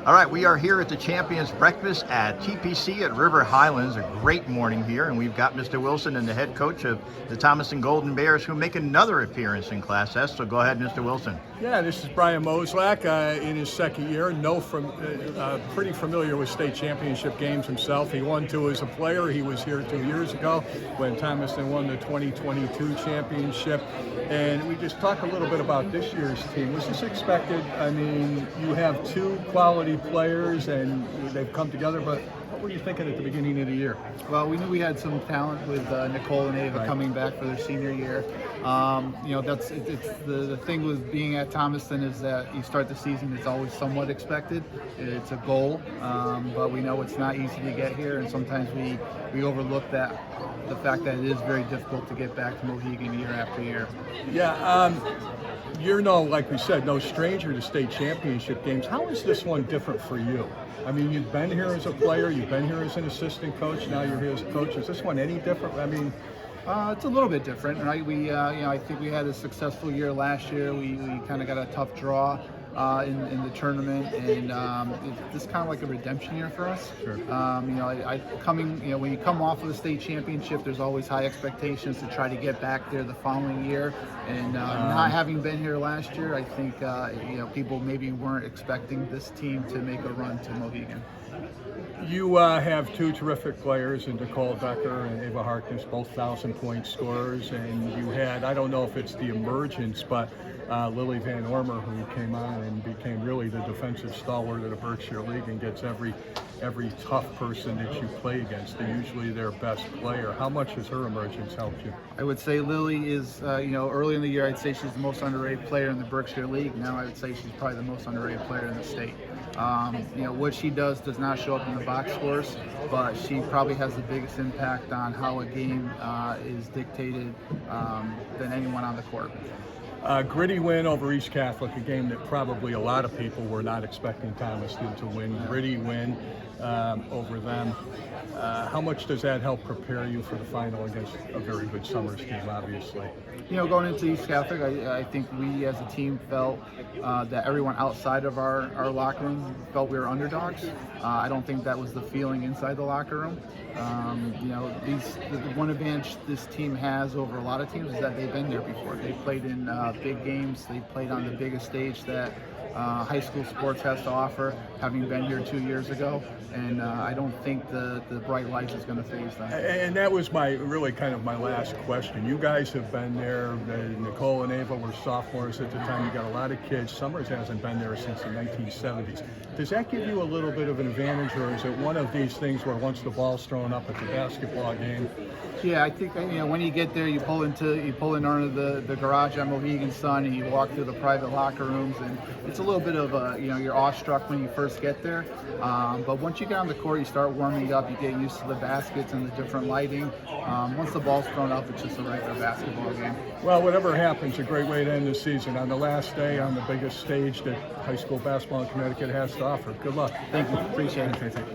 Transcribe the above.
All right, we are here at the Champions Breakfast at TPC at River Highlands. A great morning here, and we've got Mr. Wilson and the head coach of the Thomaston Golden Bears who make another appearance in Class S. So go ahead, Mr. Wilson. Yeah, this is Brian Mozelak in his second year. Pretty familiar with state championship games himself. He won two as a player. He was here 2 years ago when Thomaston won the 2022 championship. And we just talk a little bit about this year's team. Was this expected? I mean, you have two quality players and they've come together, but what were you thinking at the beginning of the year? Well, we knew we had some talent with Nicole and Ava coming back for their senior year. It's the thing with being at Thomaston is that you start the season, it's always somewhat expected. It's a goal, but we know it's not easy to get here, and sometimes we overlook the fact that it is very difficult to get back to Mohegan year after year. Yeah, you're like we said, no stranger to state championship games. How is this one different for you? I mean, you've been here as a player, you've been here as an assistant coach, now you're here as a coach. Is this one any different? I mean, it's a little bit different, right? I think we had a successful year last year. We kind of got a tough draw in the tournament, and it's just kind of like a redemption year for us. Sure. When you come off of the state championship, there's always high expectations to try to get back there the following year. And not having been here last year, I think people maybe weren't expecting this team to make a run to Mohegan. You have two terrific players in Nicole Becker and Ava Harkness, both 1,000-point scorers, and you had, I don't know if it's the emergence, but Lily Van Ormer, who came on and became really the defensive stalwart of the Berkshire League and gets every tough person that you play against. They're usually their best player. How much has her emergence helped you? I would say Lily is, early in the year, I'd say she's the most underrated player in the Berkshire League. Now I would say she's probably the most underrated player in the state. What she does not show up in the box scores, but she probably has the biggest impact on how a game is dictated than anyone on the court. Gritty win over East Catholic, a game that probably a lot of people were not expecting Thomaston to win. Gritty win over them. How much does that help prepare you for the final against a very good Summers team, obviously? Going into East Catholic, I think we as a team felt that everyone outside of our locker room felt we were underdogs. I don't think that was the feeling inside the locker room. The one advantage this team has over a lot of teams is that they've been there before. They played in big games. They played on the biggest stage that high school sports has to offer, having been here 2 years ago, and I don't think the bright lights is going to phase them. And that was my last question. You guys have been there. Nicole and Ava were sophomores at the time. You got a lot of kids. Summers hasn't been there since the 1970s. Does that give you a little bit of an advantage, or is it one of these things where once the ball's thrown up at the basketball game? Yeah, I think when you get there, you pull in under the garage on Mohegan Sun, and you walk through the private locker rooms, and it's a little bit of you're awestruck when you first get there. But once you get on the court, you start warming up, you get used to the baskets and the different lighting. Once the ball's thrown up, it's just a regular basketball game. Well, whatever happens, a great way to end the season on the last day on the biggest stage that high school basketball in Connecticut has to offer. Good luck. Thank you. Appreciate it.